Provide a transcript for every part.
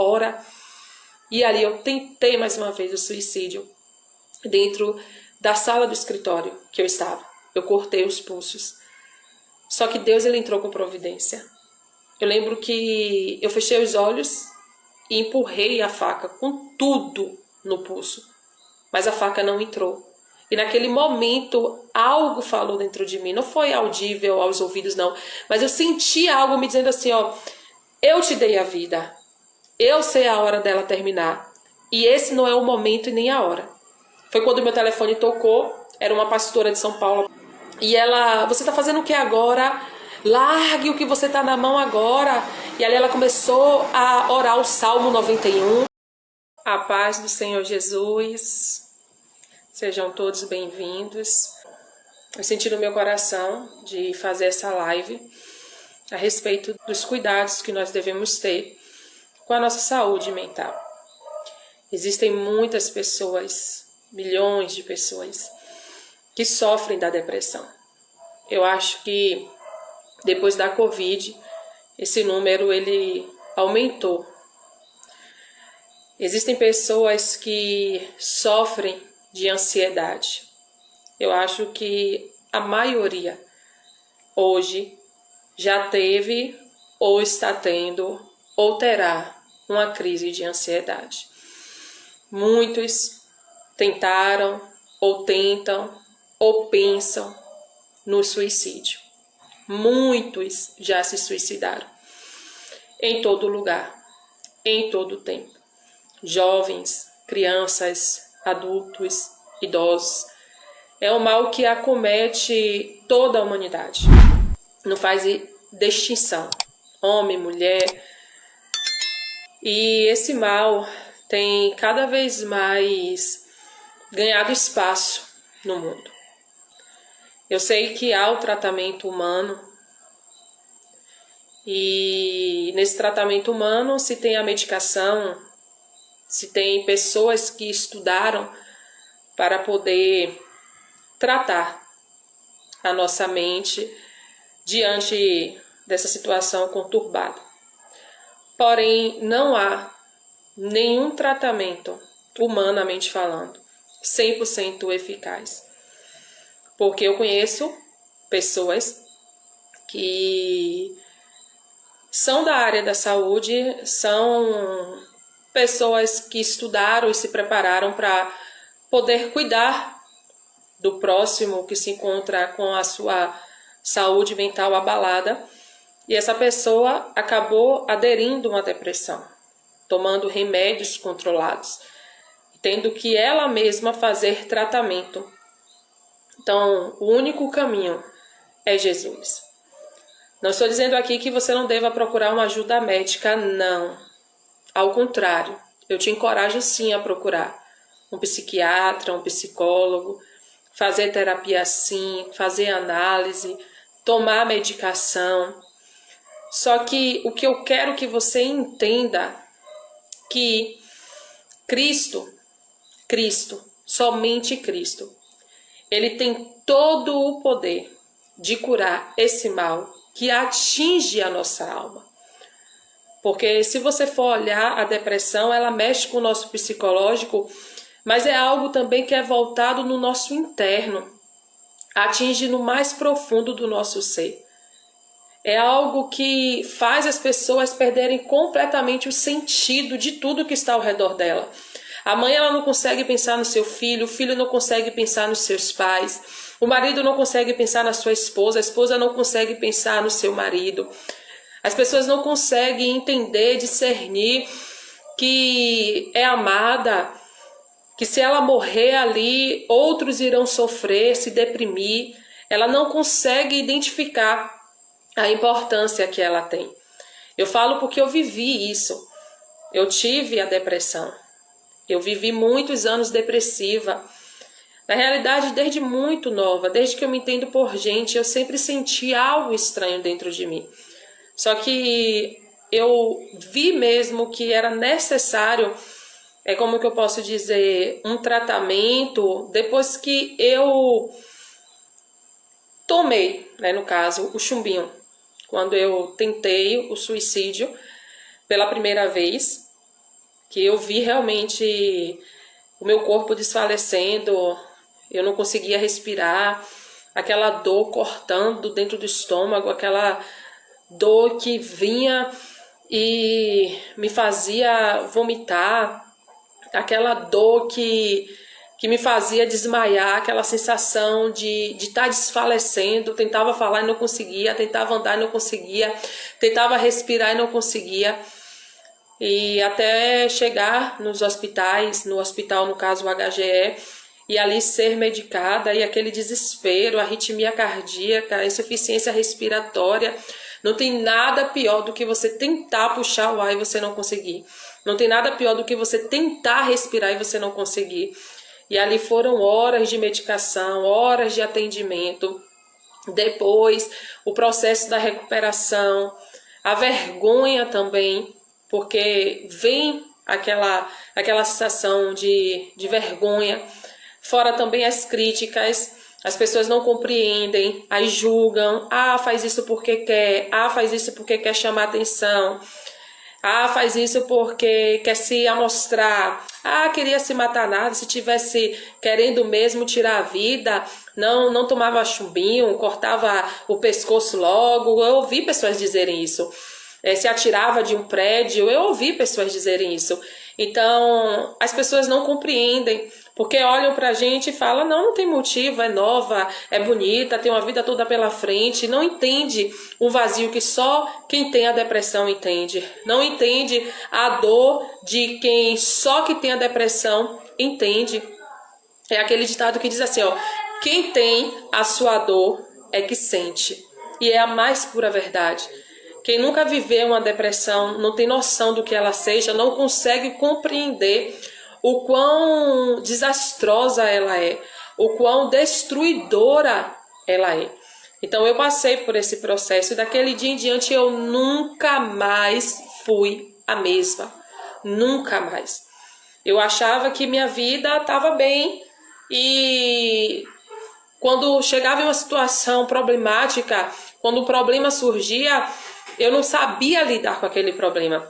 ora. E ali eu tentei mais uma vez o suicídio dentro da sala do escritório que eu estava. Eu cortei os pulsos. Só que Deus, ele entrou com providência. Eu lembro que eu fechei os olhos e empurrei a faca com tudo no pulso. Mas a faca não entrou. E naquele momento, algo falou dentro de mim. Não foi audível aos ouvidos, não. Mas eu senti algo me dizendo assim, ó, eu te dei a vida. Eu sei a hora dela terminar. E esse não é o momento e nem a hora. Foi quando meu telefone tocou. Era uma pastora de São Paulo. E ela, você tá fazendo o que agora? Largue o que você tá na mão agora. E ali ela começou a orar o Salmo 91. A paz do Senhor Jesus. Sejam todos bem-vindos. Eu senti no meu coração de fazer essa live a respeito dos cuidados que nós devemos ter com a nossa saúde mental. Existem muitas pessoas, milhões de pessoas, que sofrem da depressão. Eu acho que depois da Covid, esse número ele aumentou. Existem pessoas que sofrem de ansiedade. Eu acho que a maioria hoje já teve ou está tendo ou terá uma crise de ansiedade. Muitos tentaram ou tentam ou pensam no suicídio. Muitos já se suicidaram. Em todo lugar, em todo tempo. Jovens, crianças, adultos, idosos. É um mal que acomete toda a humanidade. Não faz distinção. Homem, mulher. E esse mal tem cada vez mais ganhado espaço no mundo. Eu sei que há o tratamento humano e nesse tratamento humano se tem a medicação, se tem pessoas que estudaram para poder tratar a nossa mente diante dessa situação conturbada. Porém, não há nenhum tratamento, humanamente falando, 100% eficaz. Porque eu conheço pessoas que são da área da saúde, são pessoas que estudaram e se prepararam para poder cuidar do próximo que se encontra com a sua saúde mental abalada. E essa pessoa acabou aderindo a uma depressão, tomando remédios controlados, tendo que ela mesma fazer tratamento. Então, o único caminho é Jesus. Não estou dizendo aqui que você não deva procurar uma ajuda médica, não. Ao contrário, eu te encorajo sim a procurar um psiquiatra, um psicólogo, fazer terapia sim, fazer análise, tomar medicação. Só que o que eu quero que você entenda que Cristo, somente Cristo, ele tem todo o poder de curar esse mal que atinge a nossa alma. Porque se você for olhar a depressão, ela mexe com o nosso psicológico, mas é algo também que é voltado no nosso interno, atinge no mais profundo do nosso ser. É algo que faz as pessoas perderem completamente o sentido de tudo que está ao redor dela. A mãe ela não consegue pensar no seu filho, o filho não consegue pensar nos seus pais, o marido não consegue pensar na sua esposa, a esposa não consegue pensar no seu marido. As pessoas não conseguem entender, discernir que é amada, que se ela morrer ali, outros irão sofrer, se deprimir. Ela não consegue identificar a importância que ela tem. Eu falo porque eu vivi isso. Eu tive a depressão. Eu vivi muitos anos depressiva. Na realidade, desde muito nova, desde que eu me entendo por gente, eu sempre senti algo estranho dentro de mim. Só que eu vi mesmo que era necessário, como que eu posso dizer, um tratamento depois que eu tomei, no caso, o chumbinho. Quando eu tentei o suicídio pela primeira vez, que eu vi realmente o meu corpo desfalecendo, eu não conseguia respirar, aquela dor cortando dentro do estômago, aquela dor que vinha e me fazia vomitar, aquela dor que me fazia desmaiar, aquela sensação de estar desfalecendo. Tentava falar e não conseguia, tentava andar e não conseguia, tentava respirar e não conseguia. E até chegar nos hospitais, no hospital, no caso o HGE, e ali ser medicada, e aquele desespero, arritmia cardíaca, insuficiência respiratória. Não tem nada pior do que você tentar puxar o ar e você não conseguir. Não tem nada pior do que você tentar respirar e você não conseguir. E ali foram horas de medicação, horas de atendimento. Depois, o processo da recuperação, a vergonha também, porque vem aquela sensação de vergonha. Fora também as críticas, as pessoas não compreendem, aí julgam, faz isso porque quer, faz isso porque quer chamar atenção, faz isso porque quer se amostrar, queria se matar nada, se tivesse querendo mesmo tirar a vida, não tomava chumbinho, cortava o pescoço logo. Eu ouvi pessoas dizerem isso. Se atirava de um prédio, eu ouvi pessoas dizerem isso. Então, as pessoas não compreendem, porque olham pra gente e falam, não tem motivo, é nova, é bonita, tem uma vida toda pela frente. Não entende o vazio que só quem tem a depressão entende. Não entende a dor de quem só que tem a depressão entende. É aquele ditado que diz assim, quem tem a sua dor é que sente. E é a mais pura verdade. Quem nunca viveu uma depressão, não tem noção do que ela seja, não consegue compreender o quão desastrosa ela é, o quão destruidora ela é. Então eu passei por esse processo e daquele dia em diante eu nunca mais fui a mesma. Nunca mais. Eu achava que minha vida estava bem e quando chegava em uma situação problemática, quando o problema surgia, eu não sabia lidar com aquele problema.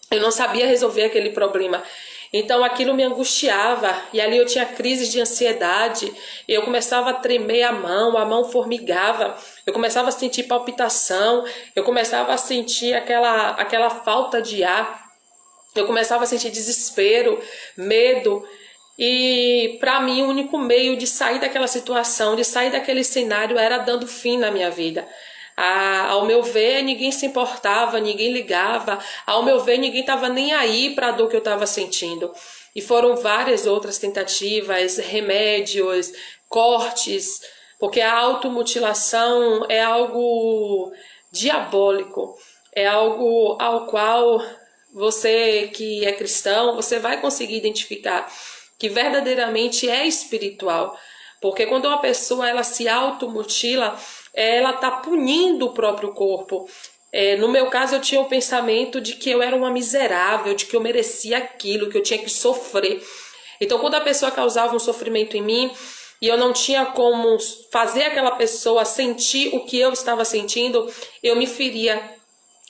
Eu não sabia resolver aquele problema. Então aquilo me angustiava. E ali eu tinha crises de ansiedade. Eu começava a tremer a mão formigava. Eu começava a sentir palpitação. Eu começava a sentir aquela falta de ar. Eu começava a sentir desespero, medo. E para mim o único meio de sair daquela situação, de sair daquele cenário, era dando fim na minha vida. Ao meu ver, ninguém se importava, ninguém ligava. Ao meu ver, ninguém estava nem aí para a dor que eu estava sentindo. E foram várias outras tentativas, remédios, cortes, porque a automutilação é algo diabólico, é algo ao qual você que é cristão, você vai conseguir identificar que verdadeiramente é espiritual. Porque quando uma pessoa ela se automutila, ela está punindo o próprio corpo. No meu caso, eu tinha o pensamento de que eu era uma miserável, de que eu merecia aquilo, que eu tinha que sofrer. Então, quando a pessoa causava um sofrimento em mim e eu não tinha como fazer aquela pessoa sentir o que eu estava sentindo, eu me feria,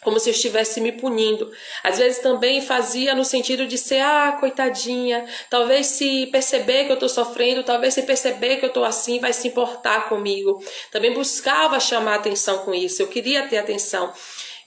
como se eu estivesse me punindo. Às vezes também fazia no sentido de ser, coitadinha, talvez se perceber que eu estou sofrendo, talvez se perceber que eu estou assim, vai se importar comigo. Também buscava chamar atenção com isso, eu queria ter atenção.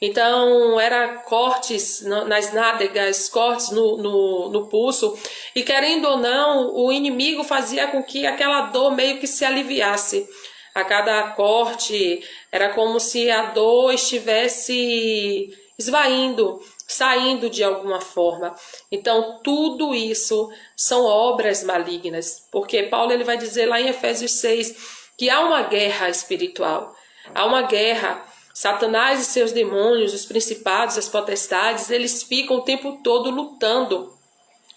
Então, era cortes nas nádegas, cortes no pulso, e querendo ou não, o inimigo fazia com que aquela dor meio que se aliviasse. A cada corte era como se a dor estivesse esvaindo, saindo de alguma forma. Então tudo isso são obras malignas, porque Paulo ele vai dizer lá em Efésios 6 que há uma guerra espiritual, há uma guerra. Satanás e seus demônios, os principados, as potestades, eles ficam o tempo todo lutando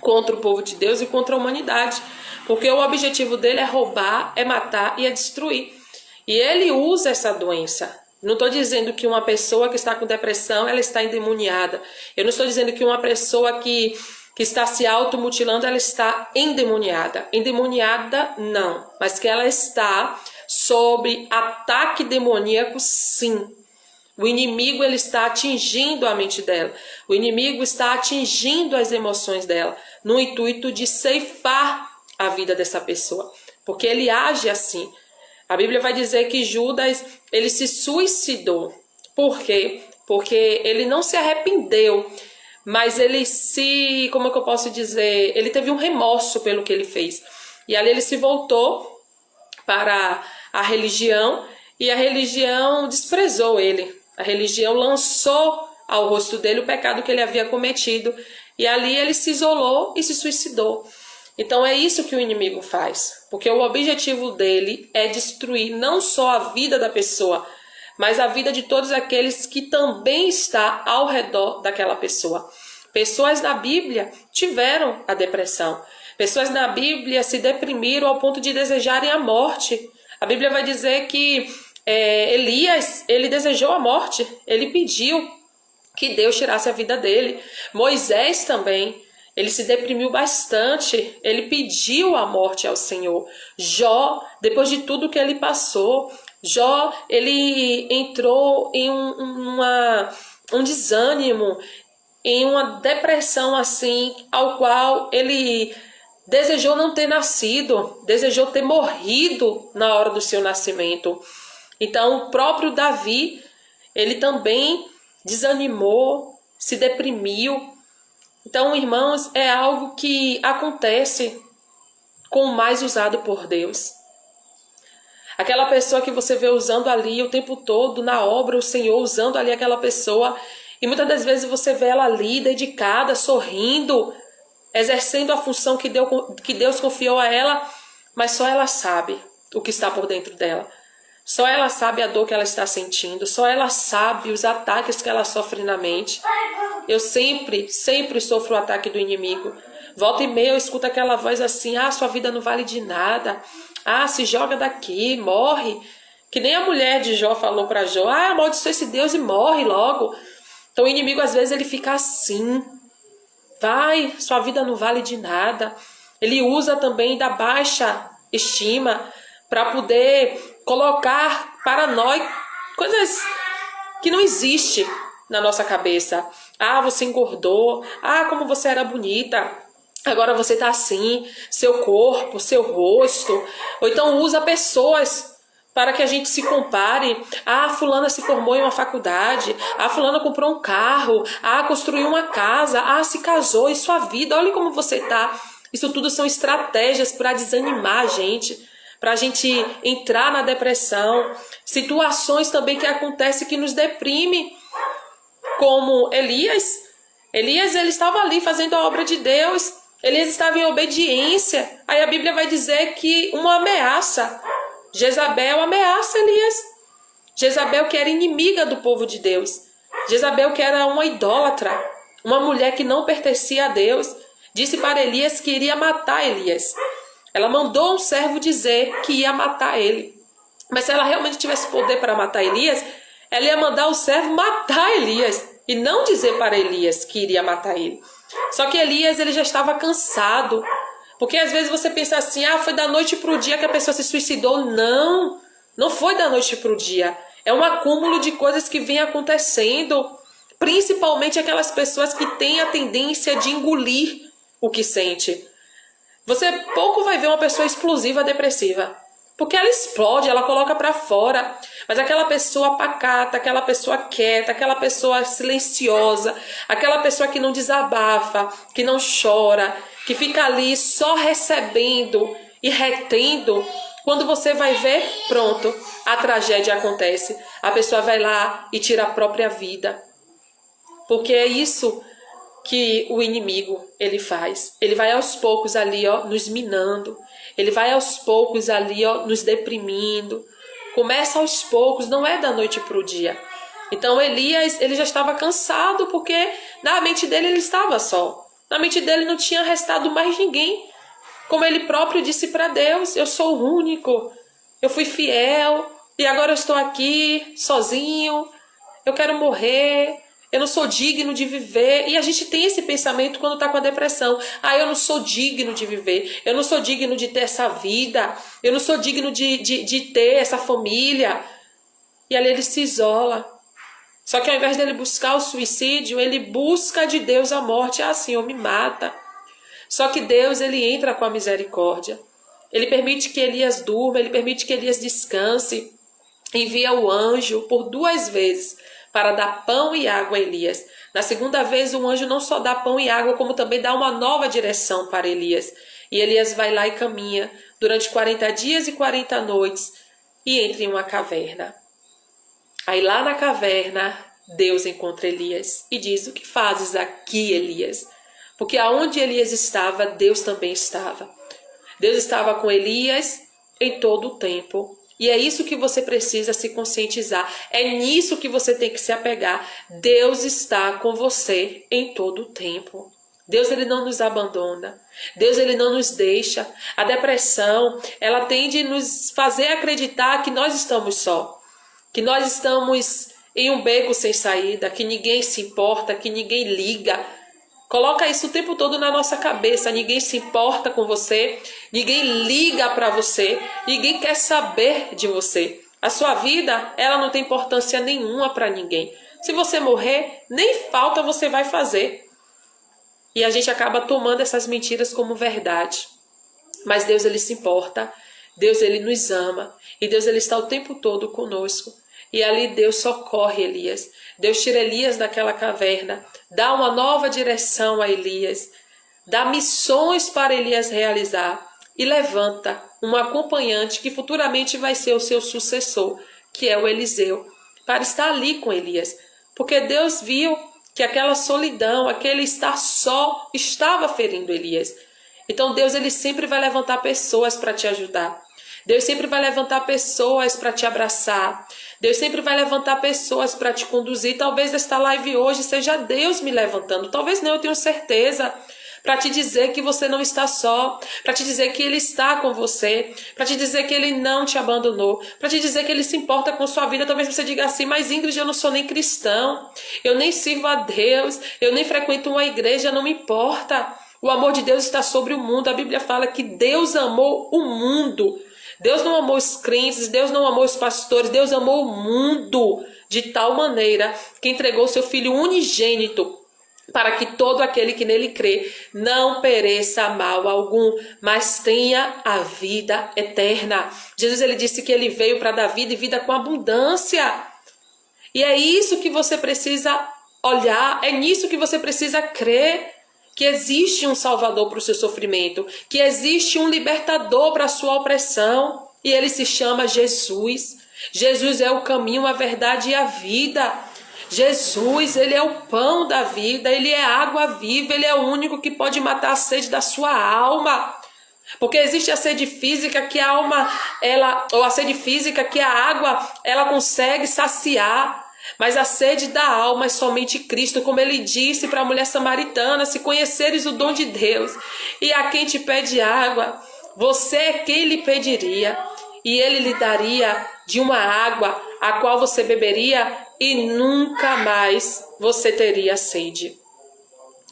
contra o povo de Deus e contra a humanidade, porque o objetivo dele é roubar, é matar e é destruir. E ele usa essa doença. Não estou dizendo que uma pessoa que está com depressão, ela está endemoniada. Eu não estou dizendo que uma pessoa que está se automutilando, ela está endemoniada. Endemoniada, não. Mas que ela está sob ataque demoníaco, sim. O inimigo, ele está atingindo a mente dela. O inimigo está atingindo as emoções dela, no intuito de ceifar a vida dessa pessoa. Porque ele age assim. A Bíblia vai dizer que Judas, ele se suicidou. Por quê? Porque ele não se arrependeu, mas ele como é que eu posso dizer? Ele teve um remorso pelo que ele fez. E ali ele se voltou para a religião e a religião desprezou ele. A religião lançou ao rosto dele o pecado que ele havia cometido. E ali ele se isolou e se suicidou. Então é isso que o inimigo faz. Porque o objetivo dele é destruir não só a vida da pessoa, mas a vida de todos aqueles que também está ao redor daquela pessoa. Pessoas na Bíblia tiveram a depressão. Pessoas na Bíblia se deprimiram ao ponto de desejarem a morte. A Bíblia vai dizer que Elias, ele desejou a morte, ele pediu que Deus tirasse a vida dele. Moisés também, ele se deprimiu bastante, ele pediu a morte ao Senhor. Jó, depois de tudo que ele passou, Jó, ele entrou em um desânimo, em uma depressão assim, ao qual ele desejou não ter nascido, desejou ter morrido na hora do seu nascimento. Então, o próprio Davi, ele também desanimou, se deprimiu. Então, irmãos, é algo que acontece com o mais usado por Deus. Aquela pessoa que você vê usando ali o tempo todo, na obra, o Senhor usando ali aquela pessoa, e muitas das vezes você vê ela ali, dedicada, sorrindo, exercendo a função que Deus confiou a ela, mas só ela sabe o que está por dentro dela. Só ela sabe a dor que ela está sentindo, só ela sabe os ataques que ela sofre na mente. Eu sempre sofro o ataque do inimigo. Volta e meia eu escuto aquela voz assim: ah, sua vida não vale de nada. Ah, se joga daqui, morre. Que nem a mulher de Jó falou para Jó: ah, amaldiçoa esse Deus e morre logo. Então o inimigo às vezes ele fica assim: vai, sua vida não vale de nada. Ele usa também da baixa estima para poder colocar para nós coisas que não existem na nossa cabeça. Ah, você engordou. Ah, como você era bonita. Agora você tá assim. Seu corpo, seu rosto. Ou então usa pessoas para que a gente se compare. Ah, fulana se formou em uma faculdade. Ah, fulana comprou um carro. Ah, construiu uma casa. Ah, se casou. E sua vida, olha como você tá. Isso tudo são estratégias para desanimar a gente, para a gente entrar na depressão. Situações também que acontecem que nos deprime, como Elias. Elias, ele estava ali fazendo a obra de Deus. Elias estava em obediência. Aí a Bíblia vai dizer que uma ameaça. Jezabel ameaça Elias. Jezabel, que era inimiga do povo de Deus. Jezabel, que era uma idólatra, uma mulher que não pertencia a Deus, disse para Elias que iria matar Elias. Ela mandou um servo dizer que ia matar ele. Mas se ela realmente tivesse poder para matar Elias, ela ia mandar o servo matar Elias e não dizer para Elias que iria matar ele. Só que Elias, ele já estava cansado. Porque às vezes você pensa assim: ah, foi da noite para o dia que a pessoa se suicidou. Não, não foi da noite para o dia. É um acúmulo de coisas que vem acontecendo. Principalmente aquelas pessoas que têm a tendência de engolir o que sente. Você pouco vai ver uma pessoa explosiva, depressiva. Porque ela explode, ela coloca para fora. Mas aquela pessoa pacata, aquela pessoa quieta, aquela pessoa silenciosa, aquela pessoa que não desabafa, que não chora, que fica ali só recebendo e retendo, quando você vai ver, pronto, a tragédia acontece. A pessoa vai lá e tira a própria vida. Porque é isso que o inimigo, ele faz. Ele vai aos poucos ali, ó, nos minando. Ele vai aos poucos ali, ó, nos deprimindo. Começa aos poucos, não é da noite para o dia. Então Elias, ele já estava cansado, porque na mente dele ele estava só. Na mente dele não tinha restado mais ninguém. Como ele próprio disse para Deus: eu sou o único, eu fui fiel, e agora eu estou aqui sozinho, eu quero morrer. Eu não sou digno de viver. E a gente tem esse pensamento quando está com a depressão. Ah, eu não sou digno de viver. Eu não sou digno de ter essa vida. Eu não sou digno de ter essa família. E ali ele se isola. Só que ao invés dele buscar o suicídio, ele busca de Deus a morte. Ah, Senhor, me mata. Só que Deus, ele entra com a misericórdia. Ele permite que Elias durma, ele permite que Elias descanse. Envia o anjo por 2 vezes para dar pão e água a Elias. Na segunda vez, o anjo não só dá pão e água, como também dá uma nova direção para Elias. E Elias vai lá e caminha durante 40 dias e 40 noites e entra em uma caverna. Aí lá na caverna, Deus encontra Elias e diz: o que fazes aqui, Elias? Porque aonde Elias estava, Deus também estava. Deus estava com Elias em todo o tempo. E é isso que você precisa se conscientizar. É nisso que você tem que se apegar. Deus está com você em todo o tempo. Deus, ele não nos abandona. Deus, ele não nos deixa. A depressão, ela tende a nos fazer acreditar que nós estamos só. Que nós estamos em um beco sem saída, que ninguém se importa, que ninguém liga. Coloca isso o tempo todo na nossa cabeça. Ninguém se importa com você, ninguém liga para você, ninguém quer saber de você. A sua vida, ela não tem importância nenhuma para ninguém. Se você morrer, nem falta você vai fazer. E a gente acaba tomando essas mentiras como verdade. Mas Deus, ele se importa. Deus, ele nos ama. E Deus, ele está o tempo todo conosco. E ali Deus socorre Elias. Deus tira Elias daquela caverna, dá uma nova direção a Elias, dá missões para Elias realizar e levanta um acompanhante que futuramente vai ser o seu sucessor, que é o Eliseu, para estar ali com Elias. Porque Deus viu que aquela solidão, aquele estar só, estava ferindo Elias. Então Deus, ele sempre vai levantar pessoas para te ajudar. Deus sempre vai levantar pessoas para te abraçar. Deus sempre vai levantar pessoas para te conduzir. Talvez esta live hoje seja Deus me levantando. Talvez não, eu tenho certeza. Para te dizer que você não está só. Para te dizer que Ele está com você. Para te dizer que Ele não te abandonou. Para te dizer que Ele se importa com sua vida. Talvez você diga assim: mas Ingrid, eu não sou nem cristão. Eu nem sirvo a Deus. Eu nem frequento uma igreja. Não me importa. O amor de Deus está sobre o mundo. A Bíblia fala que Deus amou o mundo. Deus não amou os crentes, Deus não amou os pastores, Deus amou o mundo de tal maneira que entregou seu Filho unigênito para que todo aquele que nele crê não pereça mal algum, mas tenha a vida eterna. Jesus, ele disse que ele veio para dar vida e vida com abundância. E é isso que você precisa olhar, é nisso que você precisa crer. Que existe um salvador para o seu sofrimento, que existe um libertador para a sua opressão, e ele se chama Jesus. Jesus é o caminho, a verdade e a vida. Jesus, ele é o pão da vida, ele é a água viva, ele é o único que pode matar a sede da sua alma. Porque existe a sede física que a alma, ou a sede física que a água, ela consegue saciar. Mas a sede da alma é somente Cristo, como ele disse para a mulher samaritana: se conheceres o dom de Deus e a quem te pede água, você é quem lhe pediria, e ele lhe daria de uma água a qual você beberia e nunca mais você teria sede.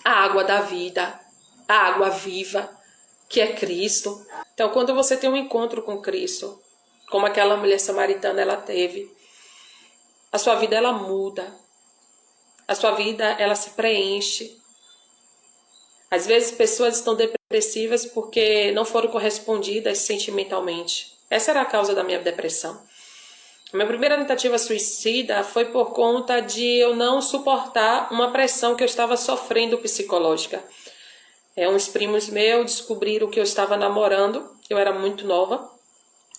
A água da vida, a água viva, que é Cristo. Então, quando você tem um encontro com Cristo, como aquela mulher samaritana ela teve, a sua vida, ela muda. A sua vida, ela se preenche. Às vezes, pessoas estão depressivas porque não foram correspondidas sentimentalmente. Essa era a causa da minha depressão. A minha primeira tentativa suicida foi por conta de eu não suportar uma pressão que eu estava sofrendo psicológica. Uns primos meus descobriram que eu estava namorando, eu era muito nova,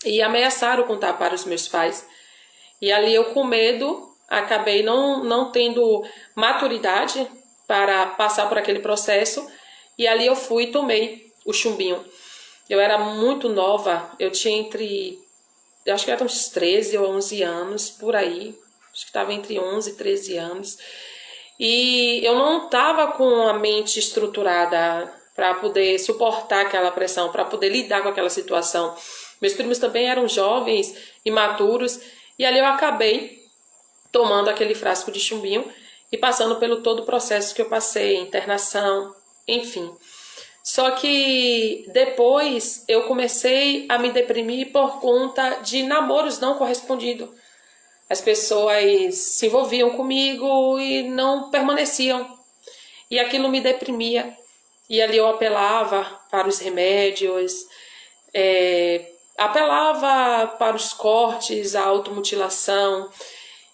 e ameaçaram contar para os meus pais. E ali eu, com medo, acabei não tendo maturidade para passar por aquele processo. E ali eu fui e tomei o chumbinho. Eu era muito nova, eu tinha acho que era uns 13 ou 11 anos, por aí. Acho que estava entre 11 e 13 anos. E eu não estava com a mente estruturada para poder suportar aquela pressão, para poder lidar com aquela situação. Meus primos também eram jovens, imaturos. E ali eu acabei tomando aquele frasco de chumbinho e passando pelo todo o processo que eu passei, internação, enfim. Só que depois eu comecei a me deprimir por conta de namoros não correspondidos. as pessoas se envolviam comigo e não permaneciam. E aquilo me deprimia. E ali eu apelava para os remédios, apelava para os cortes, a automutilação.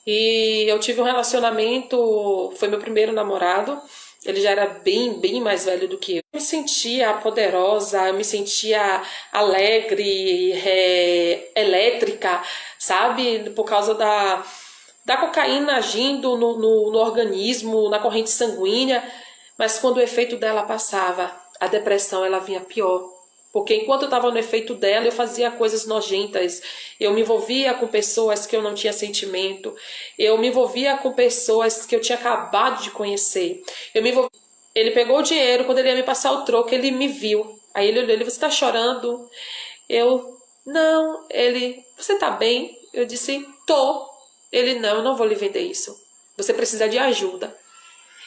E eu tive um relacionamento, foi meu primeiro namorado, ele já era bem mais velho do que eu. Eu me sentia poderosa, eu me sentia alegre, elétrica, sabe? Por causa da cocaína agindo no organismo, na corrente sanguínea. Mas quando o efeito dela passava, a depressão ela vinha pior. Porque enquanto eu estava no efeito dela, eu fazia coisas nojentas. Eu me envolvia com pessoas que eu não tinha sentimento. Eu me envolvia com pessoas que eu tinha acabado de conhecer. Ele pegou o dinheiro, quando ele ia me passar o troco, ele me viu. Aí ele olhou, você está chorando? Não. Você está bem? Eu disse, tô. Ele, não, eu não vou lhe vender isso. Você precisa de ajuda.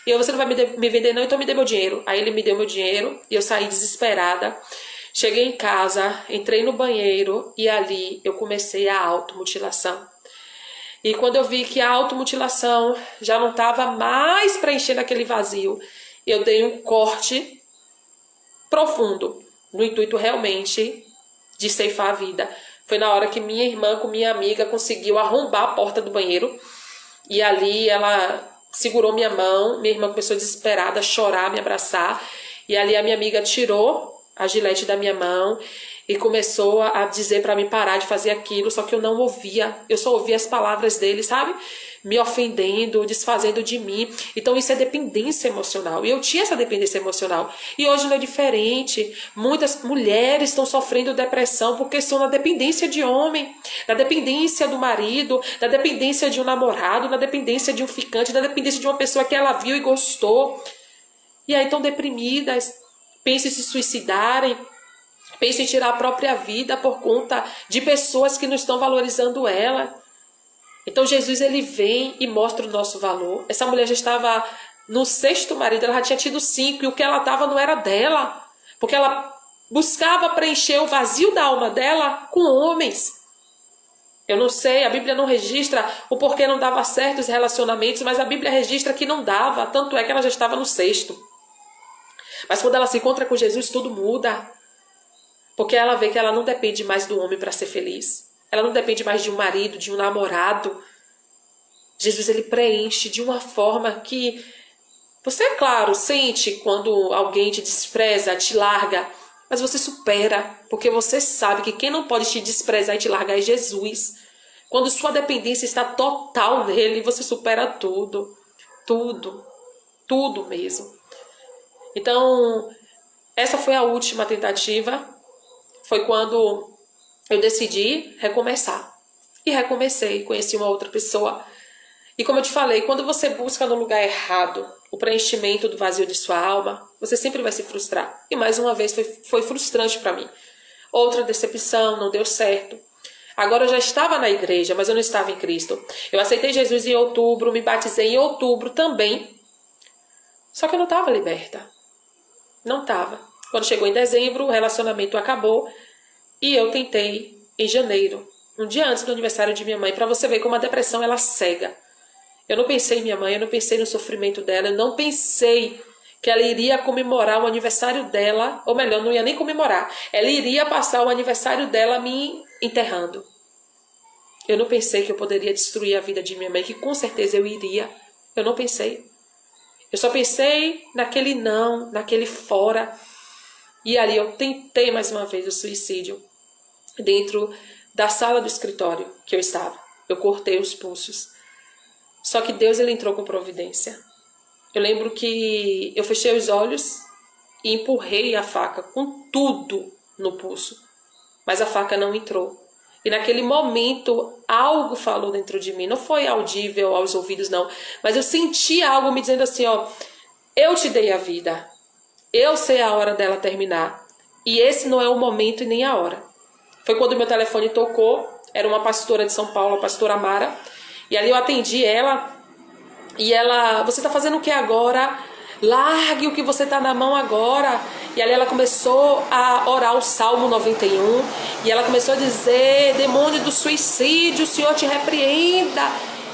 E eu, você não vai me vender não, então me dê meu dinheiro. Aí ele me deu meu dinheiro e eu saí desesperada. Cheguei em casa, entrei no banheiro e ali eu comecei a automutilação. E quando eu vi que a automutilação já não estava mais preenchendo aquele vazio, eu dei um corte profundo, no intuito realmente de ceifar a vida. Foi na hora que minha irmã com minha amiga conseguiu arrombar a porta do banheiro. E ali ela segurou minha mão, minha irmã começou desesperada a chorar, a me abraçar. E ali a minha amiga tirou a gilete da minha mão e começou a dizer para mim parar de fazer aquilo, só que eu não ouvia, eu só ouvia as palavras dele, sabe? Me ofendendo, desfazendo de mim. Então isso é dependência emocional, e eu tinha essa dependência emocional, e hoje não é diferente. Muitas mulheres estão sofrendo depressão porque estão na dependência de homem, na dependência do marido, na dependência de um namorado, na dependência de um ficante, na dependência de uma pessoa que ela viu e gostou, e aí estão deprimidas. Pensam em se suicidarem, pensam em tirar a própria vida por conta de pessoas que não estão valorizando ela. Então Jesus ele vem e mostra o nosso valor. Essa mulher já estava no 6º marido, ela já tinha tido 5 e o que ela estava não era dela. Porque ela buscava preencher o vazio da alma dela com homens. Eu não sei, a Bíblia não registra o porquê não dava certo os relacionamentos, mas a Bíblia registra que não dava, tanto é que ela já estava no 6º. Mas quando ela se encontra com Jesus, tudo muda. Porque ela vê que ela não depende mais do homem para ser feliz. Ela não depende mais de um marido, de um namorado. Jesus ele preenche de uma forma que você, é claro, sente quando alguém te despreza, te larga. Mas você supera, porque você sabe que quem não pode te desprezar e te largar é Jesus. Quando sua dependência está total nele, você supera tudo. Tudo mesmo. Então, essa foi a última tentativa. Foi quando eu decidi recomeçar. E recomecei, conheci uma outra pessoa. E como eu te falei, quando você busca no lugar errado o preenchimento do vazio de sua alma, você sempre vai se frustrar. E mais uma vez foi frustrante para mim. Outra decepção, não deu certo. Agora eu já estava na igreja, mas eu não estava em Cristo. Eu aceitei Jesus em outubro, me batizei em outubro também. Só que eu não estava liberta. Não estava. Quando chegou em dezembro, o relacionamento acabou e eu tentei em janeiro, um dia antes do aniversário de minha mãe, para você ver como a depressão ela cega. Eu não pensei em minha mãe, eu não pensei no sofrimento dela, eu não pensei que ela iria comemorar o aniversário dela, ou melhor, não ia nem comemorar, ela iria passar o aniversário dela me enterrando. Eu não pensei que eu poderia destruir a vida de minha mãe, que com certeza eu iria. Eu não pensei. Eu só pensei naquele não, naquele fora. E ali eu tentei mais uma vez o suicídio. Dentro da sala do escritório que eu estava. Eu cortei os pulsos. Só que Deus ele entrou com providência. Eu lembro que eu fechei os olhos e empurrei a faca com tudo no pulso. Mas a faca não entrou. E naquele momento, algo falou dentro de mim. Não foi audível aos ouvidos, não. Mas eu senti algo me dizendo assim, ó. Eu te dei a vida. Eu sei a hora dela terminar. E esse não é o momento e nem a hora. Foi quando meu telefone tocou. Era uma pastora de São Paulo, a pastora Mara. E ali eu atendi ela. E ela, você tá fazendo o que agora? largue o que você está na mão agora. E ali ela começou a orar o Salmo 91. E ela começou a dizer: demônio do suicídio, o Senhor te repreenda.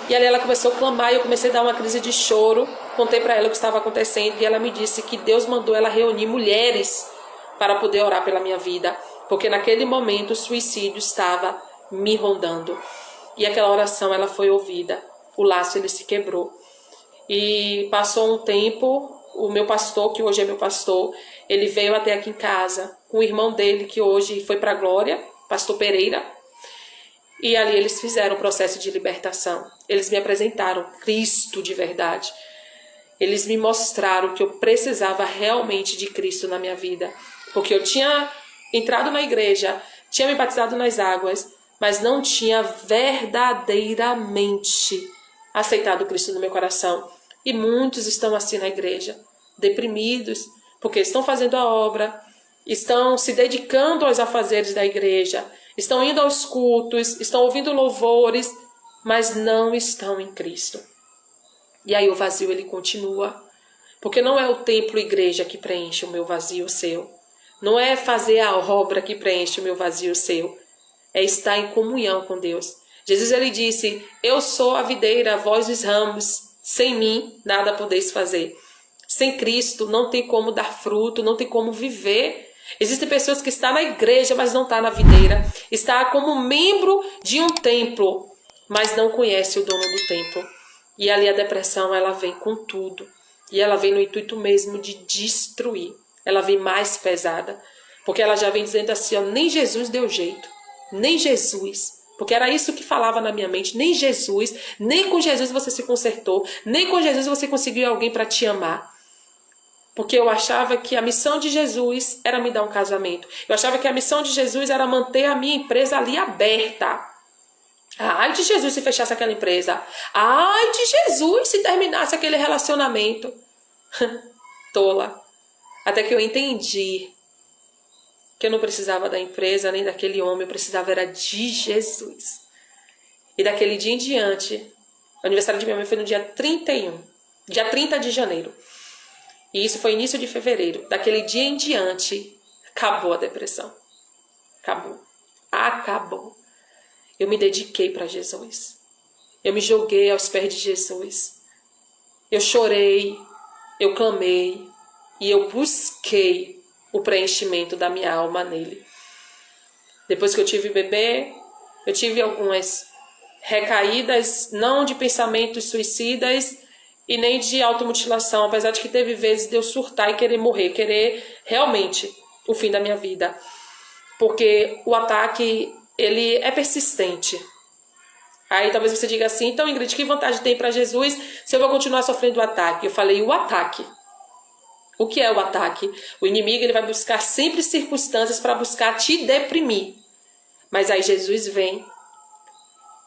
E ali ela começou a clamar e eu comecei a dar uma crise de choro. Contei para ela o que estava acontecendo e ela me disse que Deus mandou ela reunir mulheres para poder orar pela minha vida. Porque naquele momento o suicídio estava me rondando. E aquela oração ela foi ouvida. O laço ele se quebrou. E passou um tempo, o meu pastor, que hoje é meu pastor, ele veio até aqui em casa com o irmão dele, que hoje foi para a glória, pastor Pereira. E ali eles fizeram o processo de libertação. Eles me apresentaram Cristo de verdade. Eles me mostraram que eu precisava realmente de Cristo na minha vida. Porque eu tinha entrado na igreja, tinha me batizado nas águas, mas não tinha verdadeiramente aceitado Cristo no meu coração. E muitos estão assim na igreja, deprimidos, porque estão fazendo a obra, estão se dedicando aos afazeres da igreja, estão indo aos cultos, estão ouvindo louvores, mas não estão em Cristo. E aí o vazio ele continua, porque não é o templo igreja que preenche o meu vazio o seu. Não é fazer a obra que preenche o meu vazio o seu. É estar em comunhão com Deus. Jesus ele disse: eu sou a videira, vós os ramos. Sem mim nada podeis fazer. Sem Cristo não tem como dar fruto, não tem como viver. Existem pessoas que estão na igreja, mas não estão na videira. Está como membro de um templo, mas não conhece o dono do templo. E ali a depressão ela vem com tudo. E ela vem no intuito mesmo de destruir. Ela vem mais pesada. Porque ela já vem dizendo assim, ó, nem Jesus deu jeito. Nem Jesus. Porque era isso que falava na minha mente. Nem Jesus, nem com Jesus você se consertou. Nem com Jesus você conseguiu alguém para te amar. Porque eu achava que a missão de Jesus era me dar um casamento. Eu achava que a missão de Jesus era manter a minha empresa ali aberta. Ai de Jesus se fechasse aquela empresa. Ai de Jesus se terminasse aquele relacionamento. Tola. Até que eu entendi que eu não precisava da empresa nem daquele homem, eu precisava era de Jesus. E daquele dia em diante, o aniversário de minha mãe foi no dia 31, dia 30 de janeiro. E isso foi início de fevereiro. Daquele dia em diante, acabou a depressão. Acabou. Acabou. Eu me dediquei para Jesus. Eu me joguei aos pés de Jesus. Eu chorei, eu clamei e eu busquei o preenchimento da minha alma nele. Depois que eu tive bebê, eu tive algumas recaídas, não de pensamentos suicidas e nem de automutilação, apesar de que teve vezes de eu surtar e querer morrer, querer realmente o fim da minha vida. Porque o ataque, ele é persistente. Aí talvez você diga assim, então Ingrid, que vantagem tem para Jesus se eu vou continuar sofrendo o ataque? Eu falei, o ataque. O que é o ataque? O inimigo ele vai buscar sempre circunstâncias para buscar te deprimir. Mas aí Jesus vem,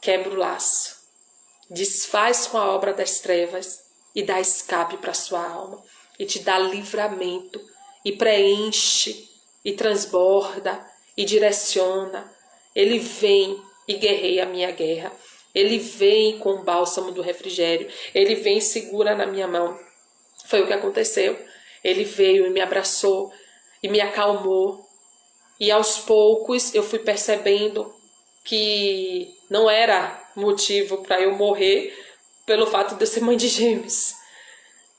quebra o laço, desfaz com a obra das trevas e dá escape para a sua alma. E te dá livramento, e preenche, e transborda, e direciona. Ele vem e guerreia a minha guerra. Ele vem com o bálsamo do refrigério. Ele vem e segura na minha mão. Foi o que aconteceu. Ele veio e me abraçou e me acalmou. E aos poucos eu fui percebendo que não era motivo para eu morrer pelo fato de eu ser mãe de gêmeos.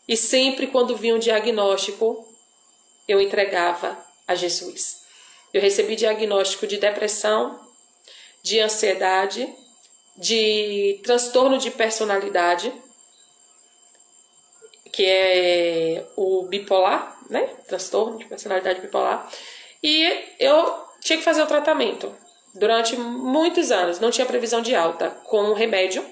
E sempre quando vinha um diagnóstico, eu entregava a Jesus. Eu recebi diagnóstico de depressão, de ansiedade, de transtorno de personalidade, que é o bipolar, né? Transtorno de personalidade bipolar. E eu tinha que fazer o tratamento durante muitos anos. Não tinha previsão de alta, com um remédio,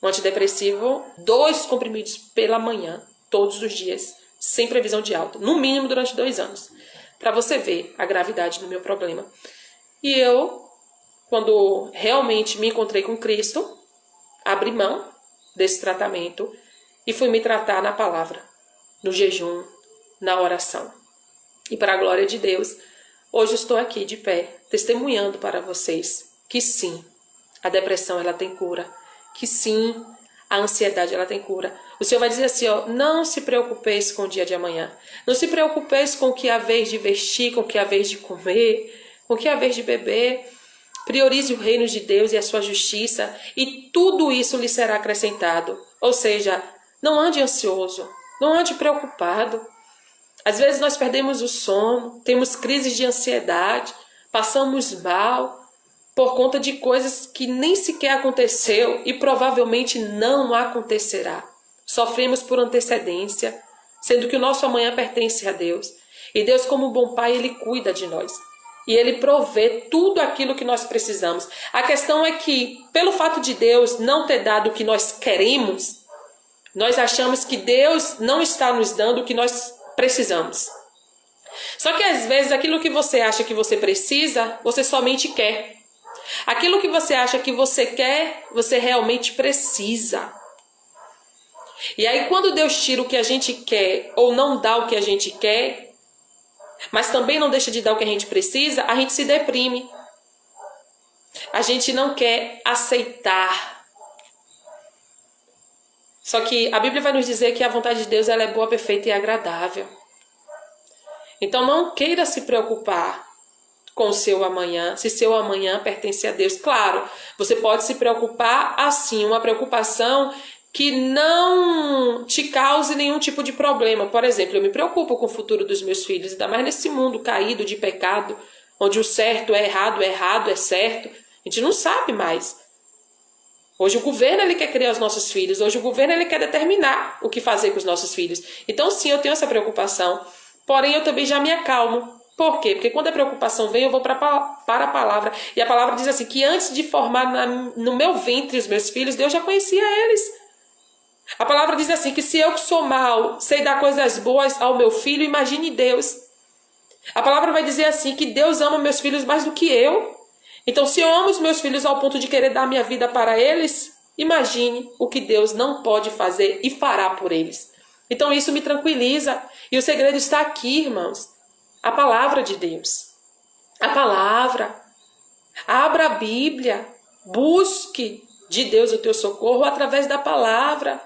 um antidepressivo, 2 comprimidos pela manhã, todos os dias, sem previsão de alta. No mínimo durante 2 anos. Para você ver a gravidade do meu problema. E eu, quando realmente me encontrei com Cristo, abri mão desse tratamento e fui me tratar na palavra, no jejum, na oração. E para a glória de Deus, hoje estou aqui de pé, testemunhando para vocês que sim, a depressão ela tem cura. Que sim, A ansiedade, ela tem cura. O Senhor vai dizer assim, ó, não se preocupeis com o dia de amanhã. Não se preocupeis com o que há vez de vestir, com o que há vez de comer, com o que há vez de beber. Priorize o reino de Deus e a sua justiça e tudo isso lhe será acrescentado. Ou seja, não ande ansioso, não ande preocupado. Às vezes nós perdemos o sono, temos crises de ansiedade, passamos mal por conta de coisas que nem sequer aconteceu e provavelmente não acontecerá. Sofremos por antecedência, sendo que o nosso amanhã pertence a Deus. E Deus, como bom Pai, Ele cuida de nós. E Ele provê tudo aquilo que nós precisamos. A questão é que, pelo fato de Deus não ter dado o que nós queremos, nós achamos que Deus não está nos dando o que nós precisamos. Só que às vezes aquilo que você acha que você precisa, você somente quer. Aquilo que você acha que você quer, você realmente precisa. E aí quando Deus tira o que a gente quer ou não dá o que a gente quer, mas também não deixa de dar o que a gente precisa, a gente se deprime. A gente não quer aceitar. Só que a Bíblia vai nos dizer que a vontade de Deus ela é boa, perfeita e agradável. Então não queira se preocupar com o seu amanhã, se seu amanhã pertence a Deus. Claro, você pode se preocupar assim, uma preocupação que não te cause nenhum tipo de problema. Por exemplo, eu me preocupo com o futuro dos meus filhos, ainda mais nesse mundo caído de pecado, onde o certo é errado é certo. A gente não sabe mais. Hoje o governo ele quer criar os nossos filhos, hoje o governo ele quer determinar o que fazer com os nossos filhos. Então sim, eu tenho essa preocupação, porém eu também já me acalmo. Por quê? Porque quando a preocupação vem, eu vou para a palavra. E a palavra diz assim, que antes de formar no meu ventre os meus filhos, Deus já conhecia eles. A palavra diz assim, que se eu que sou mal, sei dar coisas boas ao meu filho, imagine Deus. A palavra vai dizer assim, que Deus ama meus filhos mais do que eu. Então, se eu amo os meus filhos ao ponto de querer dar minha vida para eles, imagine o que Deus não pode fazer e fará por eles. Então, isso me tranquiliza. E o segredo está aqui, irmãos. A palavra de Deus. A palavra. Abra a Bíblia. Busque de Deus o teu socorro através da palavra.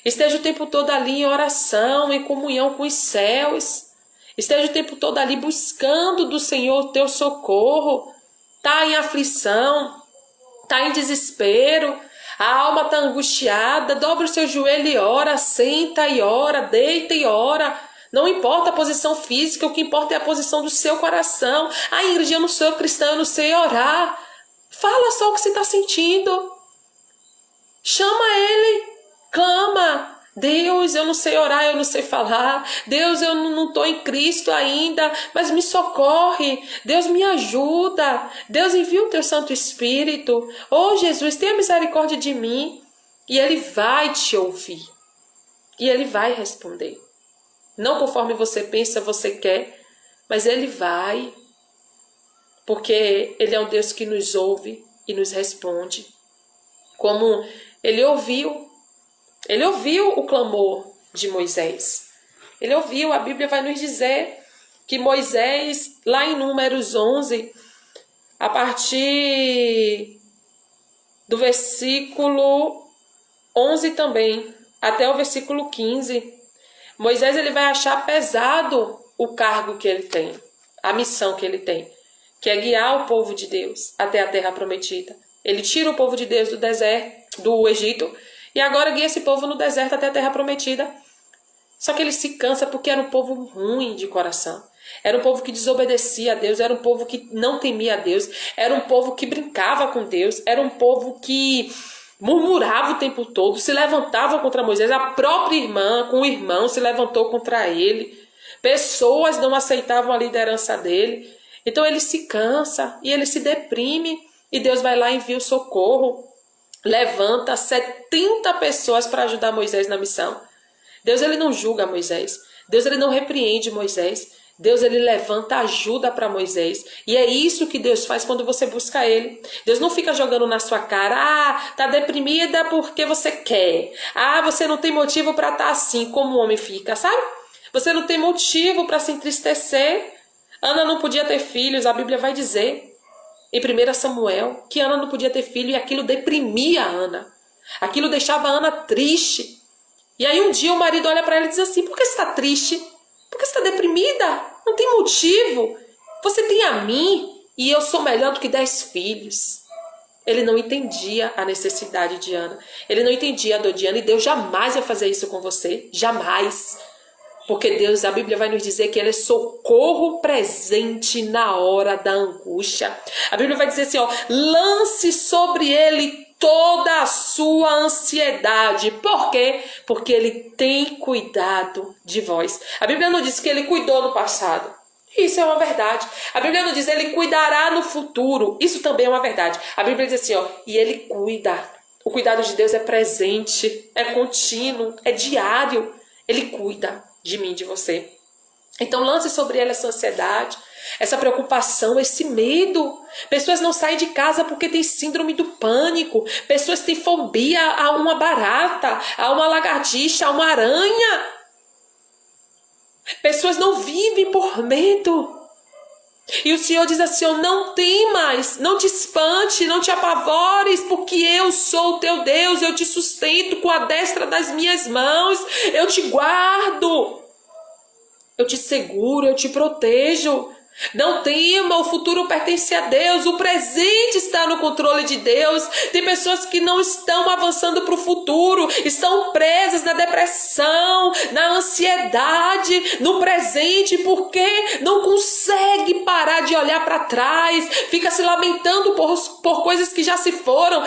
Esteja o tempo todo ali em oração, em comunhão com os céus. Esteja o tempo todo ali buscando do Senhor o teu socorro. Está em aflição, está em desespero, a alma está angustiada, dobra o seu joelho e ora, senta e ora, deita e ora. Não importa a posição física, o que importa é a posição do seu coração. Ah, Ingrid, eu não sou cristã, eu não sei orar. Fala só o que você está sentindo. Chama Ele, clama. Deus, eu não sei orar, eu não sei falar. Deus, eu não estou em Cristo ainda, mas me socorre. Deus, me ajuda. Deus, envia o teu Santo Espírito. Oh, Jesus, tenha misericórdia de mim. E Ele vai te ouvir. E Ele vai responder. Não conforme você pensa, você quer, mas Ele vai. Porque Ele é um Deus que nos ouve e nos responde. Como Ele ouviu o clamor de Moisés. Ele ouviu, a Bíblia vai nos dizer que Moisés, lá em Números 11, a partir do versículo 11 também, até o versículo 15, Moisés ele vai achar pesado o cargo que ele tem, a missão que ele tem, que é guiar o povo de Deus até a terra prometida. Ele tira o povo de Deus do deserto, do Egito, e agora guia esse povo no deserto até a terra prometida. Só que ele se cansa porque era um povo ruim de coração. Era um povo que desobedecia a Deus, era um povo que não temia a Deus, era um povo que brincava com Deus, era um povo que murmurava o tempo todo, se levantava contra Moisés. A própria irmã, com o irmão, se levantou contra ele. Pessoas não aceitavam a liderança dele. Então ele se cansa e ele se deprime. E Deus vai lá e envia o socorro. Levanta 70 pessoas para ajudar Moisés na missão. Deus ele não julga Moisés. Deus ele não repreende Moisés. Deus ele levanta ajuda para Moisés. E é isso que Deus faz quando você busca Ele. Deus não fica jogando na sua cara. Ah, tá deprimida porque você quer. Ah, você não tem motivo para estar assim como o homem fica, sabe? Você não tem motivo para se entristecer. Ana não podia ter filhos, a Bíblia vai dizer em 1 Samuel que Ana não podia ter filho e aquilo deprimia a Ana. Aquilo deixava a Ana triste. E aí um dia o marido olha para ela e diz assim: por que você está triste? Por que você está deprimida? Não tem motivo. Você tem a mim e eu sou melhor do que 10 filhos. Ele não entendia a necessidade de Ana. Ele não entendia a dor de Ana. E Deus jamais vai fazer isso com você. Jamais. Porque Deus, a Bíblia vai nos dizer que Ele é socorro presente na hora da angústia. A Bíblia vai dizer assim, ó, lance sobre Ele toda a sua ansiedade. Por quê? Porque Ele tem cuidado de vós. A Bíblia não diz que Ele cuidou no passado. Isso é uma verdade. A Bíblia não diz Ele cuidará no futuro. Isso também é uma verdade. A Bíblia diz assim, ó, e Ele cuida. O cuidado de Deus é presente, é contínuo, é diário. Ele cuida de mim, de você. Então lance sobre Ele essa ansiedade, essa preocupação, esse medo. Pessoas não saem de casa porque tem síndrome do pânico. Pessoas têm fobia a uma barata, a uma lagartixa, a uma aranha. Pessoas não vivem por medo. E o Senhor diz assim, não temas, não te espante, não te apavores, porque eu sou o teu Deus, eu te sustento com a destra das minhas mãos, eu te guardo, eu te seguro, eu te protejo. Não tema, o futuro pertence a Deus, o presente está no controle de Deus. Tem pessoas que não estão avançando para o futuro, estão presas na depressão, na ansiedade, no presente, porque não consegue parar de olhar para trás, fica se lamentando por coisas que já se foram,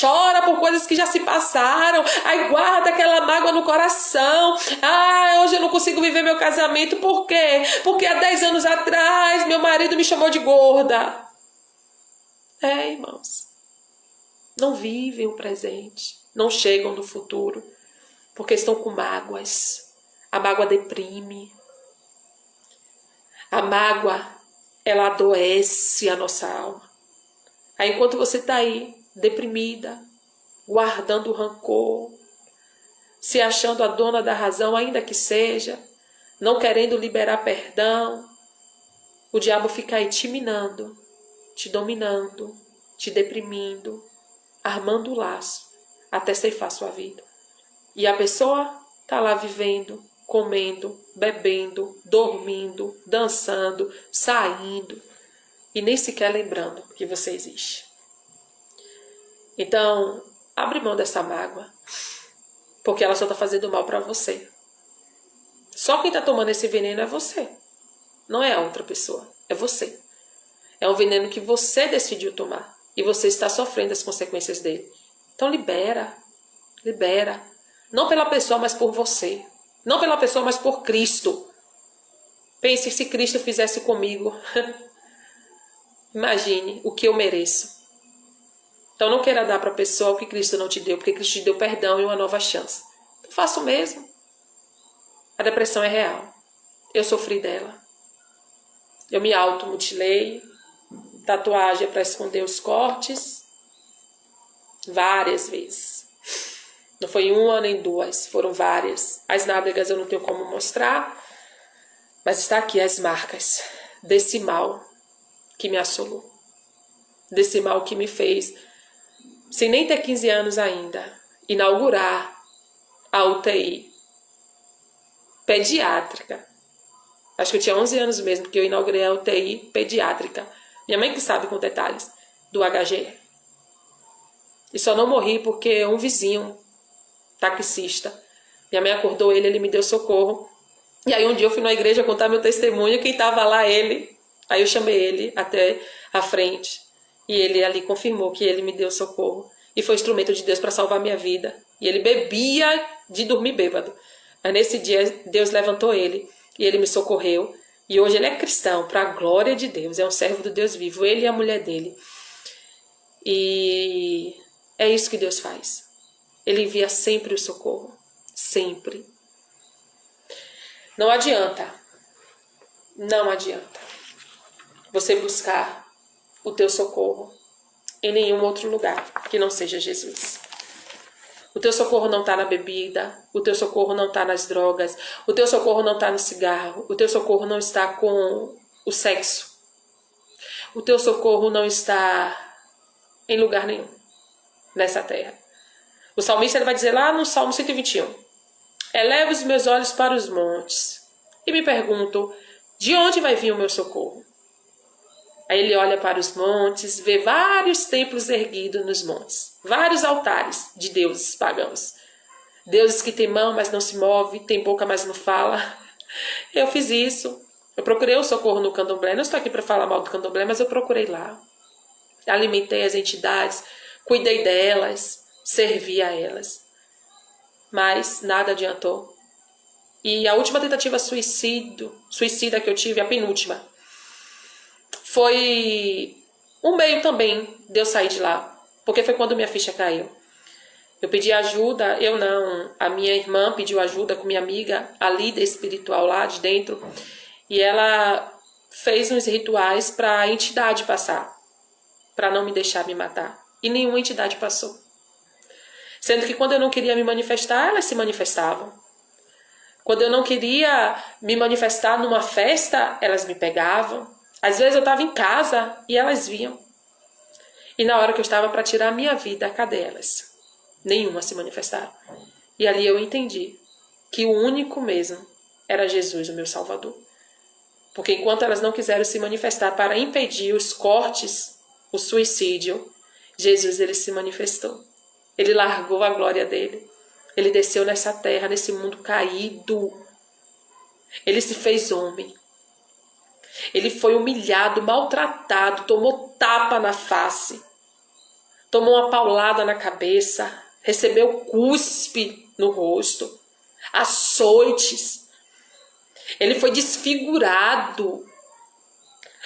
chora por coisas que já se passaram, aí guarda aquela mágoa no coração. Hoje eu não consigo viver meu casamento, por quê? Porque há 10 anos atrás meu marido me chamou de gorda. Irmãos, não vivem o presente, não chegam no futuro, porque estão com mágoas. A mágoa deprime. A mágoa, ela adoece a nossa alma. Aí enquanto você está aí, deprimida, guardando rancor, se achando a dona da razão, ainda que seja, não querendo liberar perdão, o diabo fica aí te minando, te dominando, te deprimindo, armando o laço até ceifar sua vida. E a pessoa está lá vivendo, comendo, bebendo, dormindo, dançando, saindo e nem sequer lembrando que você existe. Então, abre mão dessa mágoa, porque ela só está fazendo mal para você. Só quem está tomando esse veneno é você. Não é a outra pessoa, é você. É um veneno que você decidiu tomar e você está sofrendo as consequências dele. Então libera. Não pela pessoa, mas por você. Não pela pessoa, mas por Cristo. Pense se Cristo fizesse comigo. Imagine o que eu mereço. Então não queira dar para a pessoa o que Cristo não te deu, porque Cristo te deu perdão e uma nova chance. Então faça o mesmo. A depressão é real. Eu sofri dela. Eu me automutilei, tatuagem para esconder os cortes, várias vezes. Não foi uma nem duas, foram várias. As nádegas eu não tenho como mostrar, mas está aqui as marcas desse mal que me assolou. Desse mal que me fez, sem nem ter 15 anos ainda, inaugurar a UTI pediátrica. Acho que eu tinha 11 anos mesmo, porque eu inaugurei a UTI pediátrica. Minha mãe que sabe com detalhes do HGE. E só não morri porque um vizinho, taxista, minha mãe acordou ele me deu socorro. E aí um dia eu fui na igreja contar meu testemunho, quem estava lá, ele. Aí eu chamei ele até a frente. E ele ali confirmou que ele me deu socorro. E foi instrumento de Deus para salvar minha vida. E ele bebia de dormir bêbado. Mas nesse dia Deus levantou ele. E ele me socorreu. E hoje ele é cristão, para a glória de Deus. É um servo do Deus vivo. Ele e a mulher dele. E é isso que Deus faz. Ele envia sempre o socorro. Sempre. Não adianta. Não adianta você buscar o teu socorro em nenhum outro lugar que não seja Jesus. O teu socorro não está na bebida, o teu socorro não está nas drogas, o teu socorro não está no cigarro, o teu socorro não está com o sexo. O teu socorro não está em lugar nenhum nessa terra. O salmista ele vai dizer lá no Salmo 121, eleva os meus olhos para os montes e me pergunto, de onde vai vir o meu socorro? Aí ele olha para os montes, vê vários templos erguidos nos montes, vários altares de deuses pagãos. Deuses que têm mão, mas não se move, tem boca, mas não fala. Eu fiz isso. Eu procurei o socorro no candomblé. Não estou aqui para falar mal do candomblé, mas eu procurei lá. Alimentei as entidades, cuidei delas, servi a elas. Mas nada adiantou. E a última tentativa suicida que eu tive, a penúltima, foi um meio também de eu sair de lá. Porque foi quando minha ficha caiu. Eu pedi ajuda, eu não, a minha irmã pediu ajuda com minha amiga, a líder espiritual lá de dentro, e ela fez uns rituais para a entidade passar, para não me deixar me matar. E nenhuma entidade passou. Sendo que quando eu não queria me manifestar, elas se manifestavam. Quando eu não queria me manifestar numa festa, elas me pegavam. Às vezes eu estava em casa e elas vinham. E na hora que eu estava para tirar a minha vida, cadê elas? Nenhuma se manifestaram. E ali eu entendi que o único mesmo era Jesus, o meu Salvador. Porque enquanto elas não quiseram se manifestar para impedir os cortes, o suicídio, Jesus ele se manifestou. Ele largou a glória dele. Ele desceu nessa terra, nesse mundo caído. Ele se fez homem. Ele foi humilhado, maltratado, tomou tapa na face, tomou uma paulada na cabeça, recebeu cuspe no rosto, açoites. Ele foi desfigurado.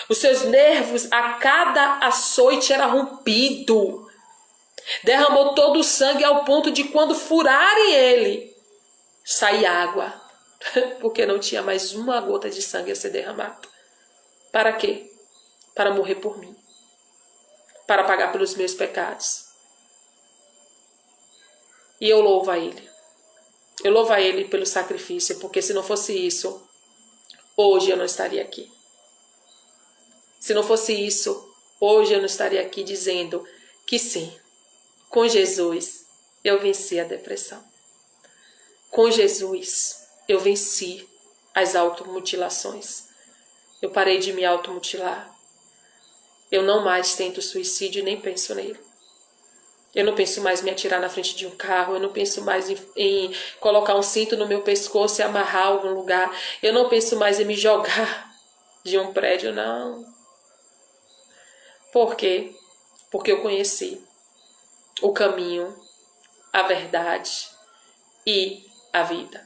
Os seus nervos, a cada açoite era rompido. Derramou todo o sangue ao ponto de quando furarem ele, sair água. Porque não tinha mais uma gota de sangue a ser derramado. Para quê? Para morrer por mim. Para pagar pelos meus pecados. E eu louvo a Ele. Eu louvo a Ele pelo sacrifício, porque se não fosse isso, hoje eu não estaria aqui. Se não fosse isso, hoje eu não estaria aqui dizendo que sim, com Jesus eu venci a depressão. Com Jesus eu venci as automutilações. Eu parei de me automutilar. Eu não mais tento suicídio e nem penso nele. Eu não penso mais em me atirar na frente de um carro. Eu não penso mais em colocar um cinto no meu pescoço e amarrar algum lugar. Eu não penso mais em me jogar de um prédio, não. Por quê? Porque eu conheci o caminho, a verdade e a vida.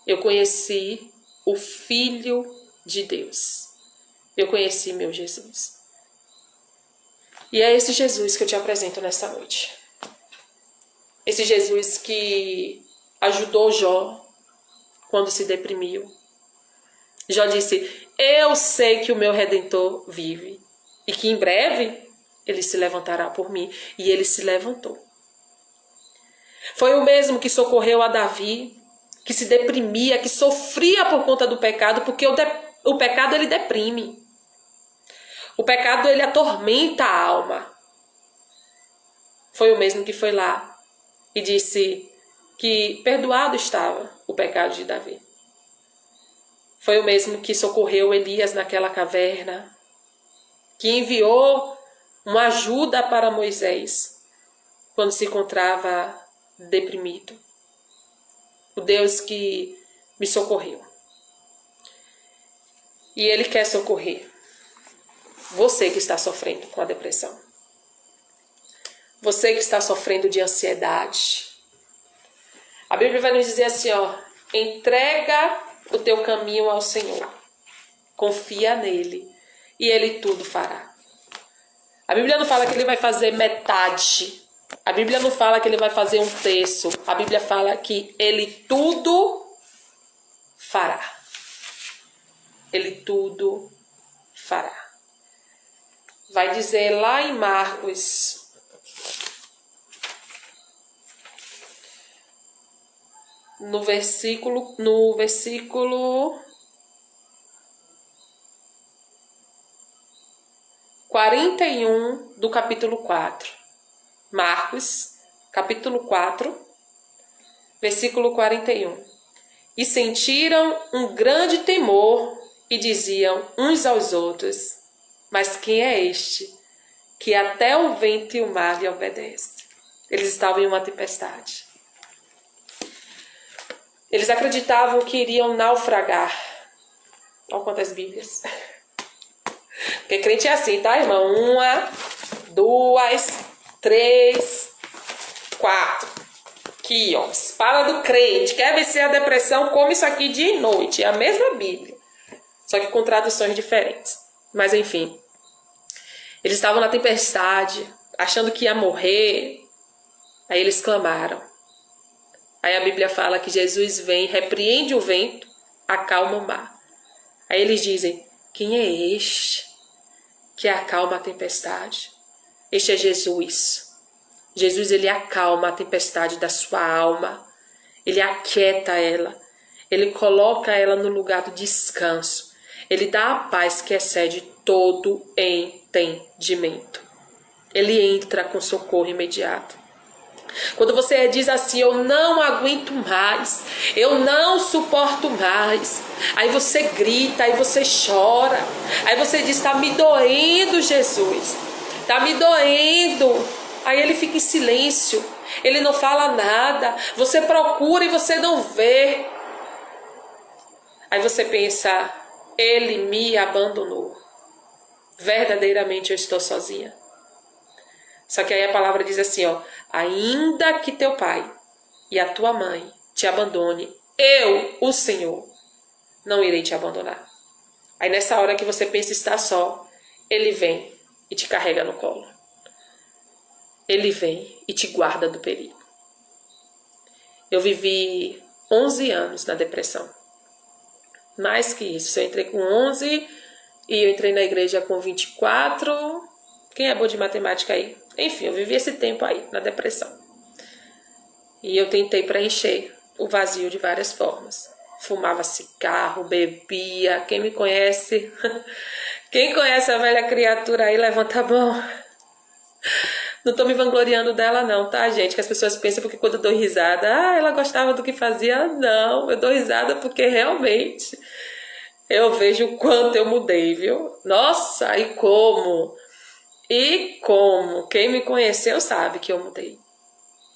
Eu conheci o Filho de Deus. Eu conheci meu Jesus. E é esse Jesus que eu te apresento nesta noite. Esse Jesus que ajudou Jó quando se deprimiu. Jó disse, eu sei que o meu Redentor vive e que em breve ele se levantará por mim. E ele se levantou. Foi o mesmo que socorreu a Davi, que se deprimia, que sofria por conta do pecado, porque o pecado ele deprime. O pecado ele atormenta a alma. Foi o mesmo que foi lá e disse que perdoado estava o pecado de Davi. Foi o mesmo que socorreu Elias naquela caverna, que enviou uma ajuda para Moisés quando se encontrava deprimido. O Deus que me socorreu. E Ele quer socorrer você que está sofrendo com a depressão. Você que está sofrendo de ansiedade. A Bíblia vai nos dizer assim, entrega o teu caminho ao Senhor. Confia nele e Ele tudo fará. A Bíblia não fala que Ele vai fazer metade. A Bíblia não fala que Ele vai fazer um terço. A Bíblia fala que Ele tudo fará. Ele tudo fará. Vai dizer lá em Marcos, no versículo 41 do capítulo 4. Marcos, capítulo 4, versículo 41. E sentiram um grande temor e diziam uns aos outros: mas quem é este que até o vento e o mar lhe obedecem? Eles estavam em uma tempestade. Eles acreditavam que iriam naufragar. Olha quantas Bíblias. Porque crente é assim, tá, irmão? 1, 2, 3, 4. Aqui, ó. Espada do crente. Quer vencer a depressão? Come isso aqui dia e noite. É a mesma Bíblia. Só que com traduções diferentes. Mas enfim. Eles estavam na tempestade, achando que ia morrer. Aí eles clamaram. Aí a Bíblia fala que Jesus vem, repreende o vento, acalma o mar. Aí eles dizem: quem é este que acalma a tempestade? Este é Jesus. Jesus, ele acalma a tempestade da sua alma. Ele aquieta ela. Ele coloca ela no lugar do descanso. Ele dá a paz que excede todo entendimento. Ele entra com socorro imediato. Quando você diz assim: eu não aguento mais, eu não suporto mais, aí você grita, aí você chora, aí você diz: está me doendo, Jesus, está me doendo. Aí ele fica em silêncio, ele não fala nada, você procura e você não vê. Aí você pensa: ele me abandonou, verdadeiramente eu estou sozinha. Só que aí a palavra diz assim, ó: ainda que teu pai e a tua mãe te abandone, eu, o Senhor, não irei te abandonar. Aí nessa hora que você pensa estar só, ele vem e te carrega no colo. Ele vem e te guarda do perigo. Eu vivi 11 anos na depressão. Mais que isso, eu entrei com 11 e eu entrei na igreja com 24. Quem é bom de matemática aí? Enfim, eu vivi esse tempo aí, na depressão. E eu tentei preencher o vazio de várias formas. Fumava cigarro, bebia. Quem me conhece? Quem conhece a velha criatura aí, levanta a mão. Não tô me vangloriando dela não, tá, gente? Que as pessoas pensam porque quando eu dou risada, ela gostava do que fazia. Não, eu dou risada porque realmente eu vejo o quanto eu mudei, viu? Nossa, e como? E como? Quem me conheceu sabe que eu mudei.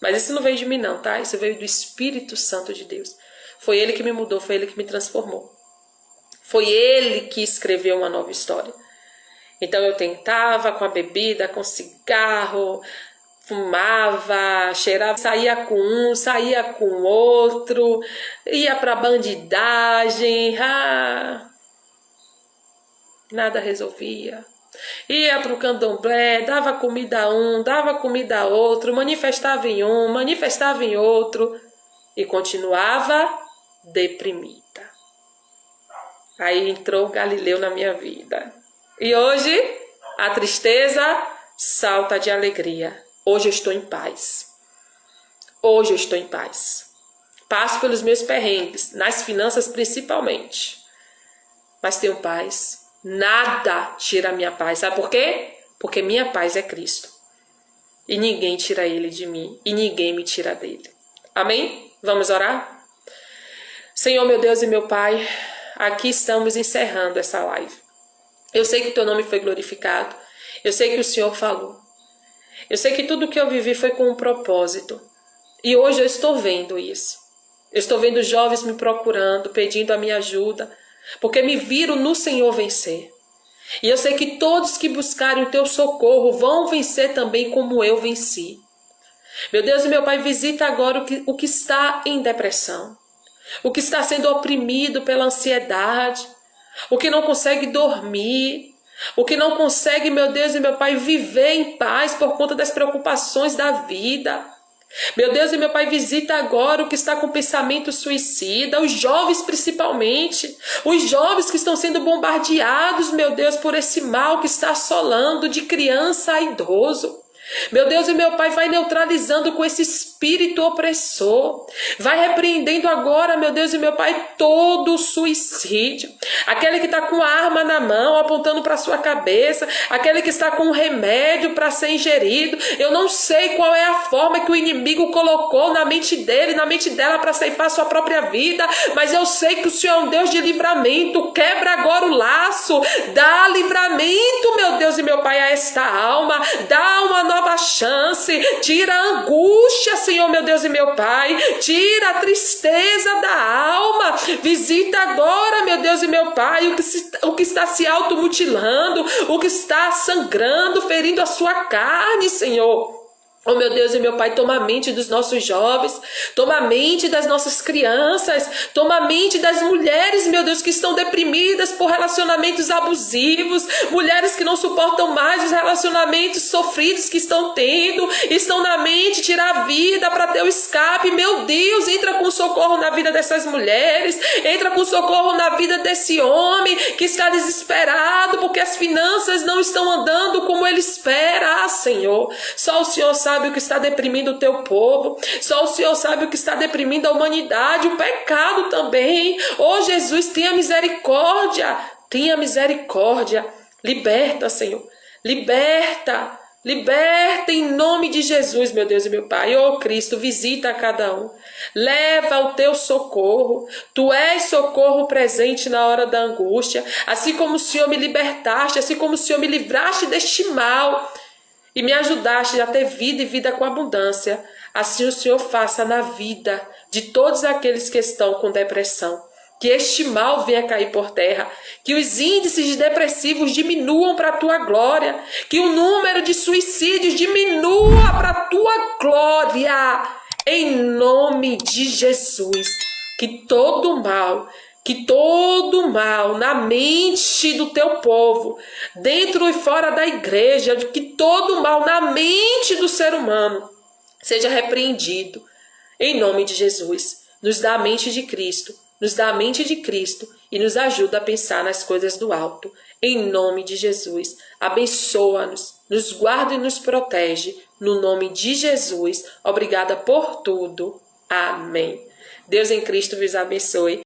Mas isso não veio de mim não, tá? Isso veio do Espírito Santo de Deus. Foi Ele que me mudou, foi Ele que me transformou. Foi Ele que escreveu uma nova história. Então eu tentava com a bebida, com cigarro, fumava, cheirava, saía com um, saía com o outro, ia pra bandidagem, nada resolvia. Ia pro candomblé, dava comida a um, dava comida a outro, manifestava em um, manifestava em outro e continuava deprimida. Aí entrou o Galileu na minha vida. E hoje a tristeza salta de alegria. Hoje eu estou em paz. Hoje eu estou em paz. Passo pelos meus perrengues, nas finanças principalmente. Mas tenho paz. Nada tira a minha paz. Sabe por quê? Porque minha paz é Cristo. E ninguém tira Ele de mim. E ninguém me tira dele. Amém? Vamos orar? Senhor, meu Deus e meu Pai, aqui estamos encerrando essa live. Eu sei que o teu nome foi glorificado. Eu sei que o Senhor falou. Eu sei que tudo que eu vivi foi com um propósito. E hoje eu estou vendo isso. Eu estou vendo jovens me procurando, pedindo a minha ajuda, porque me viram no Senhor vencer. E eu sei que todos que buscarem o teu socorro vão vencer também como eu venci. Meu Deus e meu Pai, visita agora o que está em depressão, o que está sendo oprimido pela ansiedade, o que não consegue dormir, o que não consegue, meu Deus e meu Pai, viver em paz por conta das preocupações da vida. Meu Deus e meu Pai, visita agora o que está com pensamento suicida, os jovens principalmente, os jovens que estão sendo bombardeados, meu Deus, por esse mal que está assolando de criança a idoso. Meu Deus e meu Pai, vai neutralizando com esse espírito espírito opressor. Vai repreendendo agora, meu Deus e meu Pai, todo suicídio. Aquele que está com a arma na mão, apontando para sua cabeça, aquele que está com um remédio para ser ingerido. Eu não sei qual é a forma que o inimigo colocou na mente dele, na mente dela, para ceifar sua própria vida, mas eu sei que o Senhor é um Deus de livramento. Quebra agora o laço, dá livramento, meu Deus e meu Pai, a esta alma, dá uma nova chance, tira a angústia, Senhor, meu Deus e meu Pai, tira a tristeza da alma, visita agora, meu Deus e meu Pai, o que está se automutilando, o que está sangrando, ferindo a sua carne, Senhor. Oh, meu Deus e meu Pai, toma a mente dos nossos jovens, toma a mente das nossas crianças, toma a mente das mulheres, meu Deus, que estão deprimidas por relacionamentos abusivos, mulheres que não suportam mais os relacionamentos sofridos que estão tendo, estão na mente, tirar a vida para ter o escape. Meu Deus, entra com socorro na vida dessas mulheres, entra com socorro na vida desse homem que está desesperado porque as finanças não estão andando como ele espera. Ah, Senhor, só o Senhor sabe o que está deprimindo o teu povo, só o Senhor sabe o que está deprimindo a humanidade, o pecado também. Oh, Jesus, tenha misericórdia, liberta, Senhor, liberta em nome de Jesus, meu Deus e meu Pai. Oh, Cristo, visita a cada um, leva o teu socorro, tu és socorro presente na hora da angústia, assim como o Senhor me libertaste, assim como o Senhor me livraste deste mal, e me ajudaste a ter vida e vida com abundância. Assim o Senhor faça na vida de todos aqueles que estão com depressão. Que este mal venha cair por terra. Que os índices depressivos diminuam para a tua glória. Que o número de suicídios diminua para a tua glória. Em nome de Jesus. Que todo mal na mente do teu povo, dentro e fora da igreja, que todo mal na mente do ser humano seja repreendido, em nome de Jesus. Nos dá a mente de Cristo, e nos ajuda a pensar nas coisas do alto, em nome de Jesus. Abençoa-nos, nos guarda e nos protege, no nome de Jesus. Obrigada por tudo. Amém. Deus em Cristo vos abençoe.